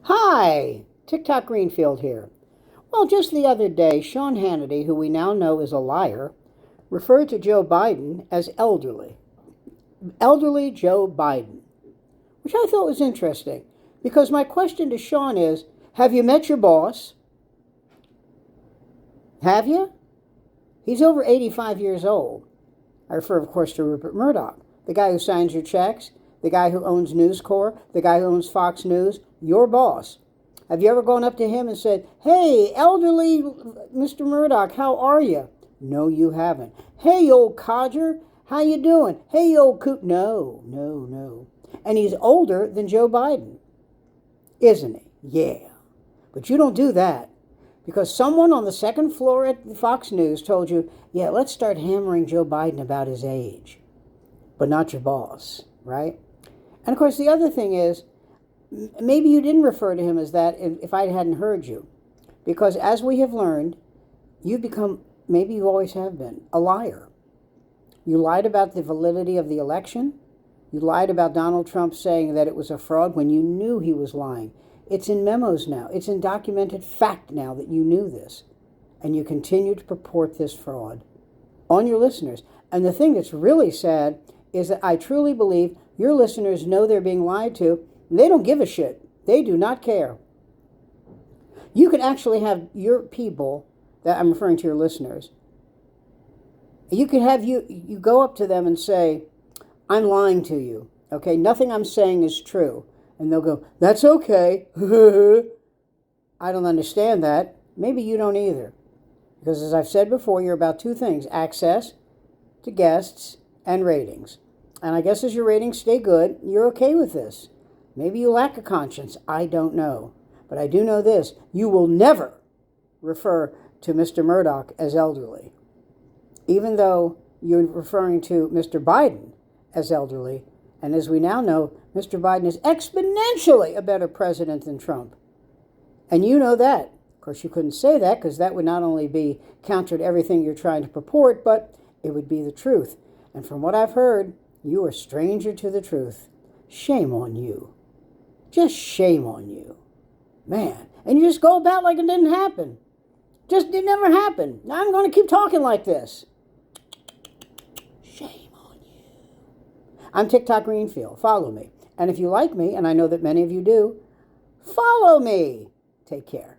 Hi, TikTok Greenfield here. Well, just the other day, Sean Hannity, who we now know is a liar, referred to Joe Biden as elderly. Elderly Joe Biden, which I thought was interesting because my question to Sean is, have you met your boss? Have you? He's over 85 years old. I refer, of course, to Rupert Murdoch, the guy who signs your checks, the guy who owns News Corp, the guy who owns Fox News, your boss. Have you ever gone up to him and said, "Hey, elderly Mr. Murdoch, how are you?" No, you haven't. "Hey, old codger, how you doing?" "Hey, old coot." No, no, no. And he's older than Joe Biden, isn't he? Yeah. But you don't do that because someone on the second floor at Fox News told you, yeah, let's start hammering Joe Biden about his age, but not your boss, right? And of course, the other thing is, maybe you didn't refer to him as that if I hadn't heard you. Because as we have learned, you've become, maybe you always have been, a liar. You lied about the validity of the election. You lied about Donald Trump saying that it was a fraud when you knew he was lying. It's in memos now. It's in documented fact now that you knew this. And you continue to purport this fraud on your listeners. And the thing that's really sad is that I truly believe your listeners know they're being lied to. And they don't give a shit. They do not care. You could actually have your people, that I'm referring to your listeners, you could have you go up to them and say, "I'm lying to you. Okay, nothing I'm saying is true." And they'll go, "That's okay." I don't understand that. Maybe you don't either. Because as I've said before, you're about two things: access to guests and ratings. And I guess as your ratings stay good, you're okay with this. Maybe you lack a conscience. I don't know. But I do know this: you will never refer to Mr. Murdoch as elderly. Even though you're referring to Mr. Biden as elderly. And as we now know, Mr. Biden is exponentially a better president than Trump. And you know that. Of course, you couldn't say that because that would not only be counter to everything you're trying to purport, but it would be the truth. And from what I've heard, you are a stranger to the truth. Shame on you. Just shame on you. Man. And you just go about like it didn't happen. Just it never happened. Now I'm going to keep talking like this. Shame on you. I'm TikTok Greenfield. Follow me. And if you like me, and I know that many of you do, follow me. Take care.